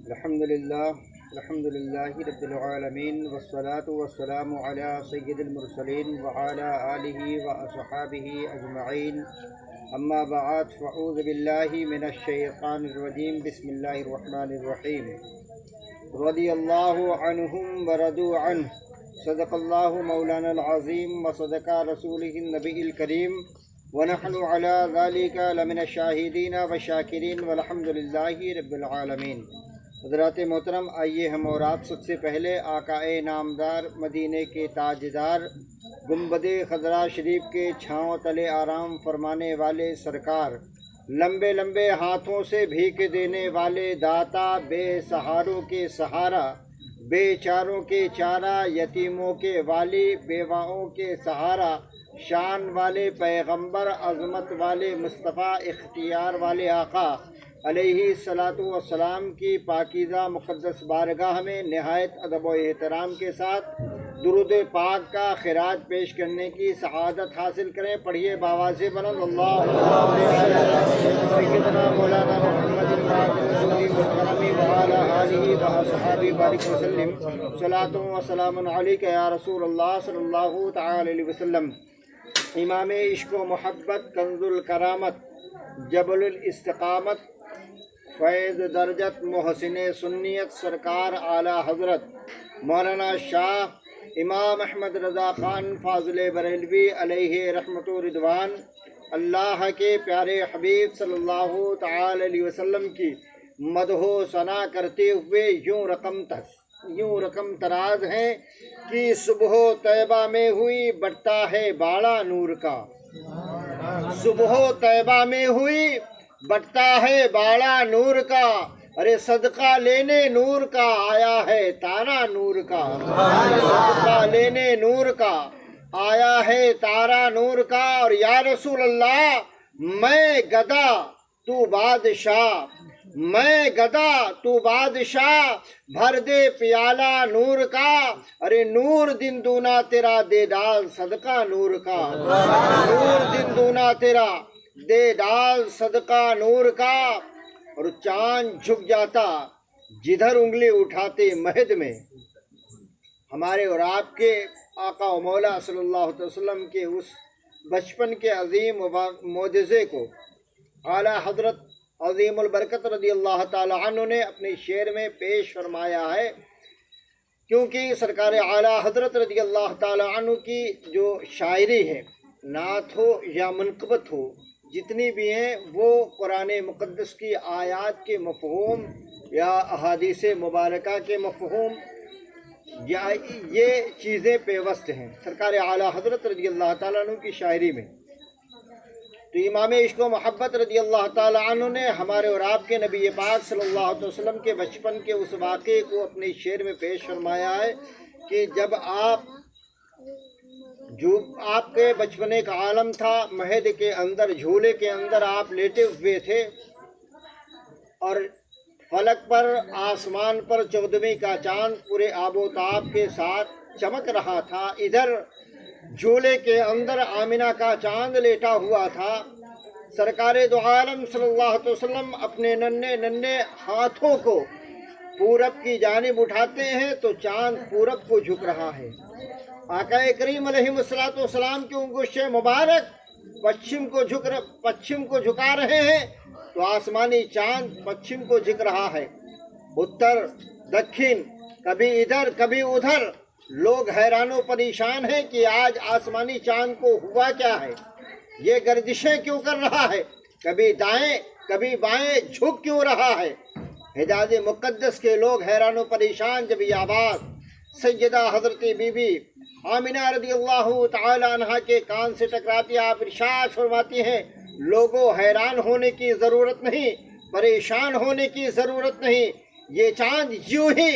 الحمدللہ رب العالمین والصلاة والسلام علی سید المرسلین وعلی آلہ واصحابہ اجمعین اما بعد فاعوذ باللہ من الشیطان الرجیم بسم اللہ الرحمن الرحیم رضی اللہ عنہم ورضوا عنہ صدق اللہ مولانا العظیم وصدق رسولہ النبی الکریم ونحن على ذلك لمن الشاہدین والشاکرین والحمد للہ رب العالمین۔ حضرات محترم، آئیے ہم اور آپ سب سے پہلے آقائے نامدار مدینے کے تاجدار گنبد خضرا شریف کے چھاؤں تلے آرام فرمانے والے سرکار، لمبے لمبے ہاتھوں سے بھیک دینے والے داتا، بے سہاروں کے سہارا، بے چاروں کے چارہ، یتیموں کے والی، بیواؤں کے سہارا، شان والے پیغمبر، عظمت والے مصطفیٰ، اختیار والے آقا علیہ الصلاۃ والسلام کی پاکیزہ مقدس بارگاہ میں نہایت ادب و احترام کے ساتھ درود پاک کا خراج پیش کرنے کی سعادت حاصل کریں۔ پڑھیے باواز بلند اللہم صلی علی سیدنا مولانا محمد وعلی آلہ وصحبہ بارک وسلم صلاۃ و سلام علیک یا رسول اللہ صلی اللہ تعالی علیہ وسلم۔ امام عشق و محبت، کنز الکرامت، جبل الاستقامت، فیض درجت، محسن سنیت، سرکار اعلیٰ حضرت مولانا شاہ امام احمد رضا خان فاضل بریلوی علیہ رحمت و رضوان، اللہ کے پیارے حبیب صلی اللہ تعالی علیہ وسلم کی مدح و ثنا کرتے ہوئے یوں رقم تراز ہیں کہ صبح طیبہ میں ہوئی بٹتا ہے باڑا نور کا، صبح طیبہ میں ہوئی بٹتا ہے باڑا نور کا، ارے صدقہ لینے نور کا آیا ہے تارا نور کا، صدقہ لینے نور کا آیا ہے تارا نور کا۔ اور یا رسول اللہ میں گدا تو بادشاہ، میں گدا تو بادشاہ، بھر دے پیالہ نور کا، ارے نور دن دونا تیرا دے ڈال صدقہ نور کا، نور دن دونا تیرا دے ڈال صدقہ نور کا۔ اور چاند جھک جاتا جدھر انگلی اٹھاتے مہد میں، ہمارے اور آپ کے آقا و مولا صلی اللہ علیہ وسلم کے اس بچپن کے عظیم معجزے کو اعلیٰ حضرت عظیم البرکت رضی اللہ تعالی عنہ نے اپنے شعر میں پیش فرمایا ہے، کیونکہ سرکار اعلیٰ حضرت رضی اللہ تعالی عنہ کی جو شاعری ہے، نعت ہو یا منقبت ہو، جتنی بھی ہیں وہ قرآن مقدس کی آیات کے مفہوم یا احادیث مبارکہ کے مفہوم یا یہ چیزیں پیوست ہیں سرکار اعلیٰ حضرت رضی اللہ تعالیٰ عنہ کی شاعری میں۔ تو امام عشق و محبت رضی اللہ تعالیٰ عنہ نے ہمارے اور آپ کے نبی پاک صلی اللہ علیہ وسلم کے بچپن کے اس واقعے کو اپنے شعر میں پیش فرمایا ہے کہ جب آپ کے بچپنے کا عالم تھا، مہد کے اندر، جھولے کے اندر آپ لیٹے ہوئے تھے، اور فلک پر، آسمان پر 14ویں کا چاند پورے آب و تاب کے ساتھ چمک رہا تھا۔ ادھر جھولے کے اندر آمنہ کا چاند لیٹا ہوا تھا۔ سرکار دو عالم صلی اللہ علیہ وسلم اپنے ننھے ہاتھوں کو پورب کی جانب اٹھاتے ہیں تو چاند پورب کو جھک رہا ہے۔ آقا کریم علیہ السلام کے انگشت مبارک پچھم کو جھکا رہے ہیں تو آسمانی چاند پچھم کو جھک رہا ہے، اتر دکھن، کبھی ادھر کبھی ادھر۔ لوگ حیران و پریشان ہیں کہ آج آسمانی چاند کو ہوا کیا ہے، یہ گردشیں کیوں کر رہا ہے، کبھی دائیں کبھی بائیں جھک کیوں رہا ہے۔ حجاز مقدس کے لوگ حیران و پریشان جب یہ آواز سیدہ حضرت بی بی آمنہ رضی اللہ تعالی عنہا کے کان سے ٹکراتی، آپ ارشاد فرماتی ہیں، لوگوں حیران ہونے کی ضرورت نہیں، پریشان ہونے کی ضرورت نہیں، یہ چاند یوں ہی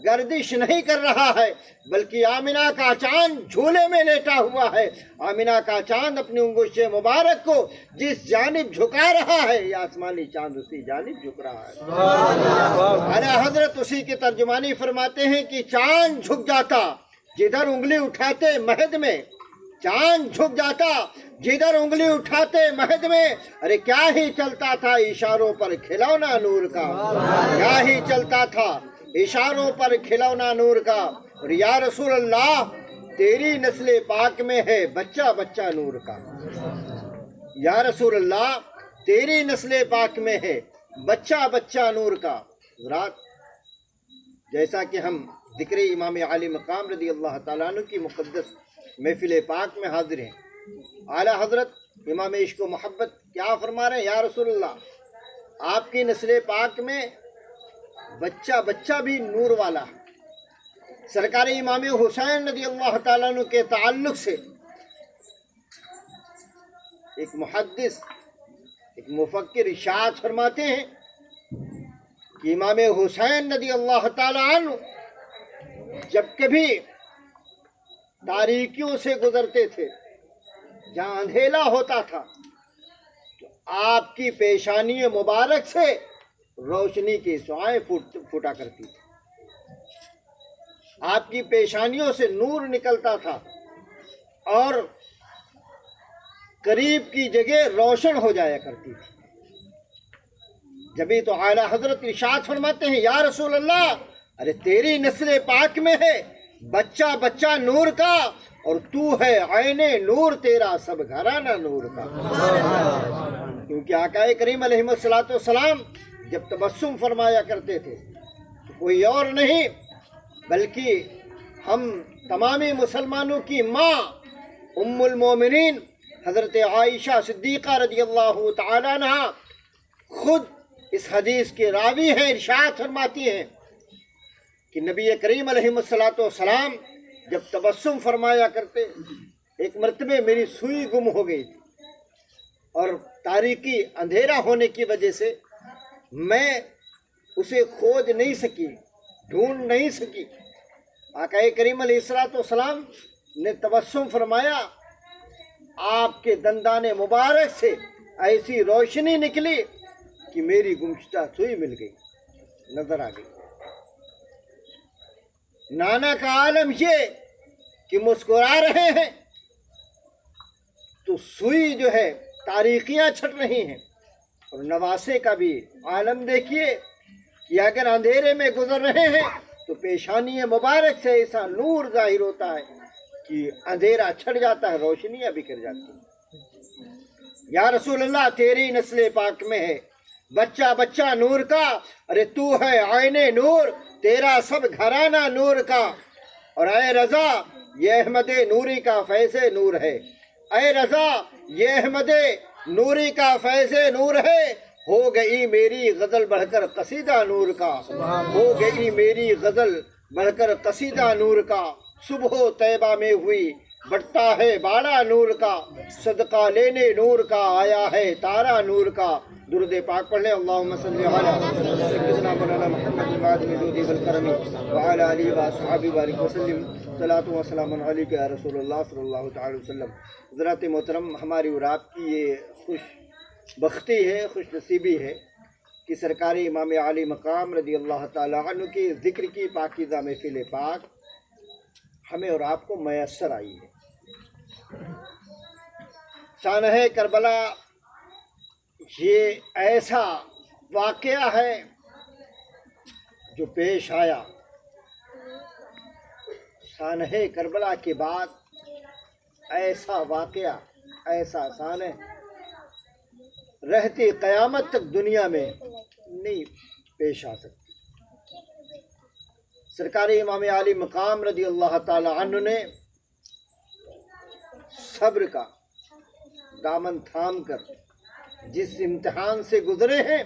گردش نہیں کر رہا ہے بلکہ آمنہ کا چاند جھولے میں لیٹا ہوا ہے۔ آمنہ کا چاند اپنی انگشت مبارک کو جس جانب جھکا رہا ہے، یہ آسمانی چاند اسی جانب جھک رہا ہے۔ اعلیٰ حضرت اسی کی ترجمانی فرماتے ہیں کہ چاند جھک جاتا جدھر انگلی اٹھاتے مہد میں، چاند جھک جاتا جدھر انگلی اٹھاتے مہد میں، ارے کیا ہی چلتا تھا اشاروں پر کھلونا نور کا، کیا ہی چلتا تھا اشاروں پر کھلونا نور کا۔ اور یا رسول اللہ تیری نسل پاک میں ہے بچہ بچہ نور کا، یا رسول اللہ تیری نسل پاک میں ہے بچہ بچہ نور کا۔ حضرات جیسا کہ ہم ذکر امام عالی مقام رضی اللہ تعالیٰ عنہ کی مقدس محفل پاک میں حاضر ہیں، اعلیٰ حضرت امام عشق و محبت کیا فرما رہے ہیں؟ یا رسول اللہ آپ کی نسل پاک میں بچہ بچہ بھی نور والا ہے۔ سرکار امام حسین رضی اللہ تعالیٰ عنہ کے تعلق سے ایک محدث ایک مفکر ارشاد فرماتے ہیں کہ امام حسین رضی اللہ تعالیٰ عنہ جب کبھی تاریکیوں سے گزرتے تھے، جہاں اندھیلا ہوتا تھا، تو آپ کی پیشانی مبارک سے روشنی کی شعاعیں پھوٹا کرتی تھی، آپ کی پیشانیوں سے نور نکلتا تھا اور قریب کی جگہ روشن ہو جایا کرتی تھی۔ جبھی تو اعلیٰ حضرت ارشاد فرماتے ہیں یا رسول اللہ ارے تیری نسل پاک میں ہے بچہ بچہ نور کا، اور تو ہے عین نور، تیرا سب گھرانہ نور کا۔ کیونکہ آقا کریم علیہ الصلوۃ والسلام جب تبسم فرمایا کرتے تھے تو کوئی اور نہیں بلکہ ہم تمامی مسلمانوں کی ماں ام المومنین حضرت عائشہ صدیقہ رضی اللہ تعالیٰ عنہ خود اس حدیث کے راوی ہیں، ارشاد فرماتی ہیں کہ نبی کریم علیہ الصلوۃ والسلام جب تبسم فرمایا کرتے، ایک مرتبہ میری سوئی گم ہو گئی تھی اور تاریکی اندھیرا ہونے کی وجہ سے میں اسے کھوج نہیں سکی، ڈھونڈ نہیں سکی۔ آقا کریم علیہ الصلوۃ والسلام نے تبسم فرمایا، آپ کے دندان مبارک سے ایسی روشنی نکلی کہ میری گمشتہ سوئی مل گئی، نظر آ گئی۔ نانا کا عالم یہ کہ مسکرا رہے ہیں تو سوئی جو ہے تاریکیاں چھٹ رہی ہیں، اور نواسے کا بھی عالم دیکھیے کہ اگر اندھیرے میں گزر رہے ہیں تو پیشانی مبارک سے ایسا نور ظاہر ہوتا ہے کہ اندھیرا چھٹ جاتا ہے، روشنیاں بکھر جاتی ہیں۔ یا رسول اللہ تیری نسل پاک میں ہے بچہ بچہ نور کا، ارے تو ہے عین نور، تیرا سب گھرانہ نور کا۔ اور اے رضا یہ احمد نوری کا فیض نور ہے، اے رضا یہ احمد نوری کا فیض نور ہے۔ ہو گئی میری غزل بڑھ کر قصیدہ نور کا، ہو گئی میری غزل بڑھ کر قصیدہ نور کا۔ صبح طیبہ میں ہوئی بڑھتا ہے باڑا نور کا، صدقہ لینے نور کا آیا ہے تارا نور کا۔ درود پاک پڑھ لیں، اللہم صلی علی سیدنا مولانا محمد المعدن الجودی والکرم وعلی آلہ واصحابہ وبارک وسلم، صلاۃ و سلام علیک یا رسول اللہ صلی اللہ تعالی وسلم۔ حضرات محترم، ہماری اور آپ کی یہ خوش بختی ہے، خوش نصیبی ہے کہ سرکار امام عالی مقام رضی اللہ تعالی عنہ کی ذکر کی پاکیزہ محفل پاک ہمیں اور آپ کو میسر آئی ہے۔ شانہ کربلا یہ ایسا واقعہ ہے جو پیش آیا، شانہ کربلا کے بعد ایسا واقعہ، ایسا شانہ رہتی قیامت تک دنیا میں نہیں پیش آ سکتی۔ سرکار امام عالی مقام رضی اللہ تعالی عنہ نے صبر کا دامن تھام کر جس امتحان سے گزرے ہیں،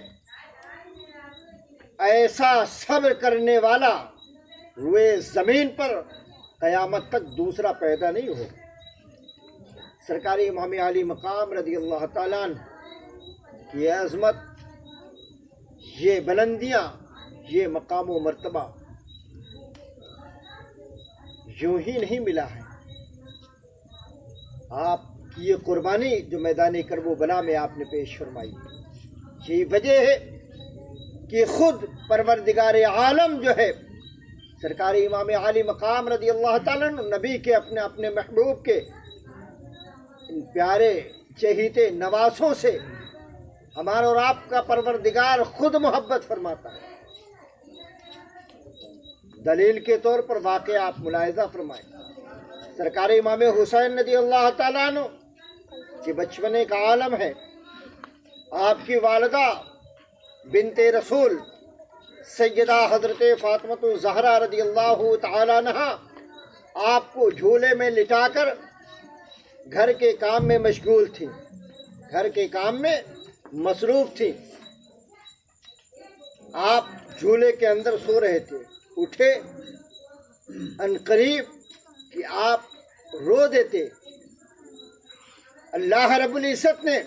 ایسا صبر کرنے والا روئے زمین پر قیامت تک دوسرا پیدا نہیں ہو۔ سرکار امام عالی مقام رضی اللہ تعالیٰ عنہ یہ عظمت، یہ بلندیاں، یہ مقام و مرتبہ یوں ہی نہیں ملا ہے۔ آپ کی یہ قربانی جو میدان کرب و بلا میں آپ نے پیش فرمائی، یہی وجہ ہے کہ خود پروردگار عالم جو ہے سرکار امام عالی مقام رضی اللہ تعالیٰ عنہ، نبی کے اپنے محبوب کے ان پیارے چہیتے نواسوں سے ہمارا اور آپ کا پروردگار خود محبت فرماتا ہے۔ دلیل کے طور پر واقعہ آپ ملاحظہ فرمائیں، سرکار امام حسین رضی اللہ تعالیٰ عنہ کہ بچپنے کا عالم ہے، آپ کی والدہ بنت رسول سیدہ حضرت فاطمہ الزہرا رضی اللہ تعالیٰ عنہا آپ کو جھولے میں لٹا کر گھر کے کام میں مشغول تھی، گھر کے کام میں مصروف تھی۔ آپ جھولے کے اندر سو رہے تھے، اٹھے ان قریب کہ آپ رو دیتے، اللہ رب العزت نے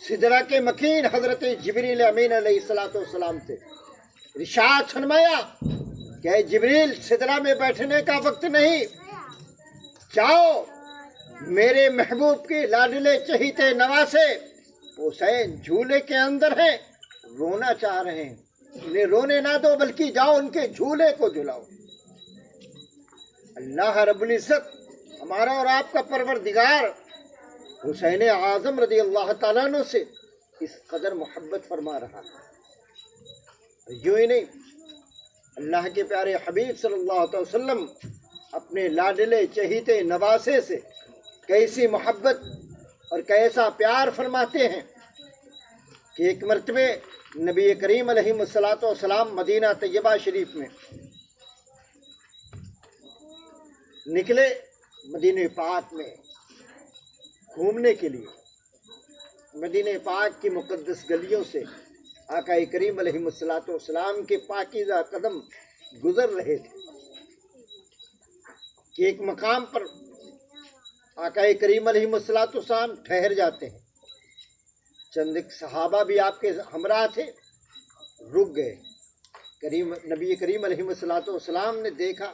سدرہ کے مکین حضرت جبریل امین علیہ السلام سے ارشاد فرمایا کہ اے جبریل، سدرہ میں بیٹھنے کا وقت نہیں، جاؤ میرے محبوب کی لاڈلے چہیتے نواسے حسین جھولے کے اندر ہیں، رونا چاہ رہے ہیں، انہیں رونے نہ دو بلکہ جاؤ ان کے جھولے کو جھلاؤ۔ اللہ رب العزت ہمارا اور آپ کا پروردگار حسین اعظم رضی اللہ تعالیٰ عنہ سے اس قدر محبت فرما رہا ہے۔ یوں ہی نہیں، اللہ کے پیارے حبیب صلی اللہ علیہ وسلم اپنے لاڈلے چہیتے نواسے سے کیسی محبت اور کیسا پیار فرماتے ہیں کہ ایک مرتبہ نبی کریم علیہ الصلوۃ والسلام مدینہ طیبہ شریف میں نکلے، مدینہ پاک میں گھومنے کے لیے۔ مدینہ پاک کی مقدس گلیوں سے آقا کریم علیہ الصلوۃ والسلام کے پاکیزہ قدم گزر رہے تھے کہ ایک مقام پر آقا کریم علیہ الصلوۃ والسلام ٹھہر جاتے ہیں۔ چند ایک صحابہ بھی آپ کے ہمراہ تھے، رک گئے۔ نبی کریم علیہ الصلوۃ والسلام نے دیکھا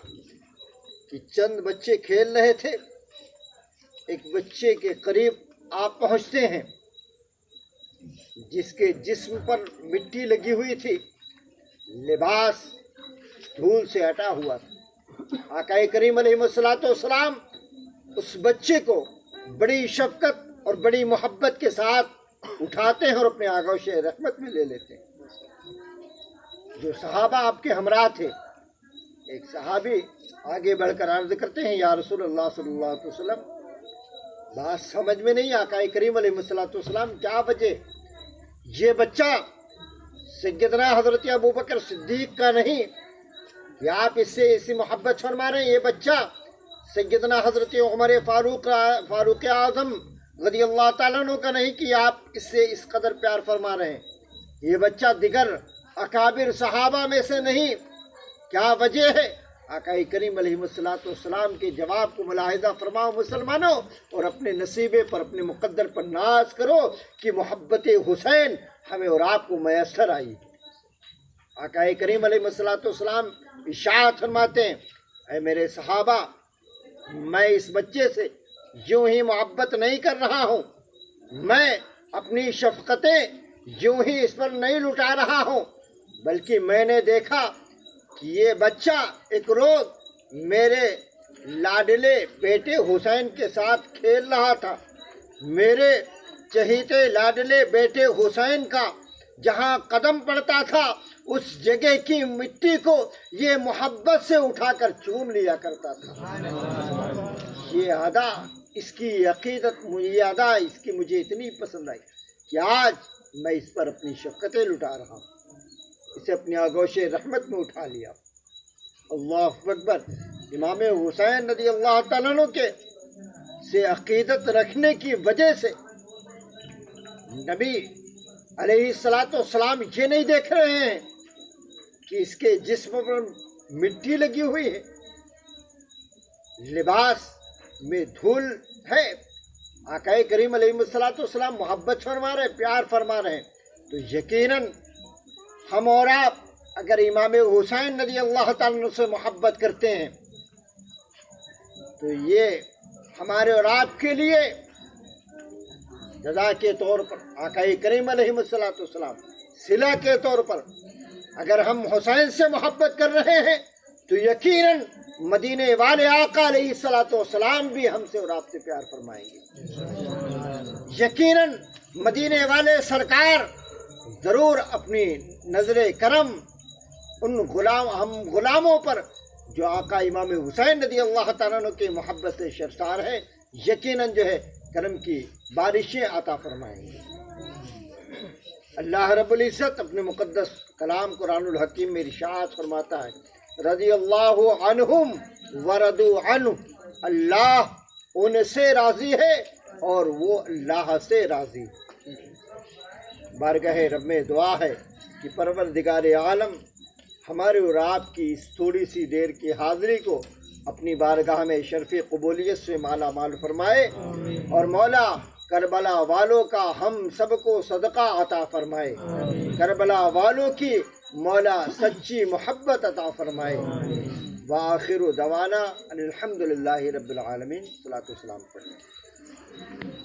کہ چند بچے کھیل رہے تھے، ایک بچے کے قریب آپ پہنچتے ہیں جس کے جسم پر مٹی لگی ہوئی تھی، لباس دھول سے ہٹا ہوا تھا۔ آقا کریم علیہ الصلوۃ والسلام اس بچے کو بڑی شفقت اور بڑی محبت کے ساتھ اٹھاتے ہیں اور اپنے آغوش رحمت میں لے لیتے ہیں۔ جو صحابہ آپ کے ہمراہ تھے، ایک صحابی آگے بڑھ کر عرض کرتے ہیں، یا رسول اللہ صلی اللہ علیہ وسلم، بات سمجھ میں نہیں، آقا کریم علیہ الصلوۃ والسلام کیا وجہ یہ بچہ سیدنا حضرت ابوبکر صدیق کا نہیں کہ آپ اس سے ایسی محبت فرما رہے ہیں؟ یہ بچہ سیدنا حضرت عمر فاروق اعظم رضی اللہ تعالیٰ عنہ کا نہیں کہ آپ اس سے اس قدر پیار فرما رہے ہیں؟ یہ بچہ دیگر اکابر صحابہ میں سے نہیں، کیا وجہ ہے؟ آقا کریم علیہ الصلوۃ والسلام کے جواب کو ملاحظہ فرماؤ مسلمانوں، اور اپنے نصیبے پر اپنے مقدر پر ناز کرو کہ محبت حسین ہمیں اور آپ کو میسر آئی۔ آقا کریم علیہ الصلوۃ والسلام ارشاد فرماتے ہیں، اے میرے صحابہ، میں اس بچے سے یوں ہی محبت نہیں کر رہا ہوں، میں اپنی شفقتیں یوں ہی اس پر نہیں لٹا رہا ہوں، بلکہ میں نے دیکھا کہ یہ بچہ ایک روز میرے لاڈلے بیٹے حسین کے ساتھ کھیل رہا تھا، میرے چہیتے لاڈلے بیٹے حسین کا جہاں قدم پڑتا تھا اس جگہ کی مٹی کو یہ محبت سے اٹھا کر چوم لیا کرتا تھا۔ یہ ادا، اس کی عقیدت، یہ ادا اس کی مجھے اتنی پسند آئی کہ آج میں اس پر اپنی شفقتیں لٹا رہا ہوں، اسے اپنی آغوش رحمت میں اٹھا لیا۔ اللہ اکبر۔ امام حسین رضی اللہ تعالیٰ عنہ کے سے عقیدت رکھنے کی وجہ سے نبی علیہ الصلوۃ والسلام یہ نہیں دیکھ رہے ہیں کہ اس کے جسم پر مٹی لگی ہوئی ہے، لباس میں دھول ہے۔ آقا کریم علیہ الصلوۃ والسلام محبت فرما رہے ہیں، پیار فرما رہے ہیں، تو یقیناً ہم اور آپ اگر امام حسین رضی اللہ تعالیٰ عنہ سے محبت کرتے ہیں تو یہ ہمارے اور آپ کے لیے جزا کے طور پر، آقا کریم علیہ الصلوۃ والسلام صلہ کے طور پر، اگر ہم حسین سے محبت کر رہے ہیں تو یقیناً مدینے والے آقا علیہ الصلوۃ والسلام بھی ہم سے اور آپ سے پیار فرمائیں گے. یقیناً مدینے والے سرکار ضرور اپنی نظر کرم ان ہم غلاموں پر جو آقا امام حسین رضی اللہ تعالیٰ عنہ کے محبت سے شرسار ہے یقیناً جو ہے کرم کی بارشیں عطا فرمائیں گے. اللہ رب العزت اپنے مقدس کلام قرآن الحکیم میں ارشاد فرماتا ہے رضی اللہ عنہم ورضوا عنہ، اللہ ان سے راضی ہے اور وہ اللہ سے راضی. بارگاہ رب میں دعا ہے کہ پروردگار عالم ہمارے اور آپ کی اس تھوڑی سی دیر کی حاضری کو اپنی بارگاہ میں شرف قبولیت سے مالا مال فرمائے، اور مولا کربلا والوں کا ہم سب کو صدقہ عطا فرمائے، کربلا والوں کی مولا سچی محبت عطا فرمائے. وآخر دعوانا ان الحمد للہ رب العالمین. صلاۃ و سلام پڑھیں.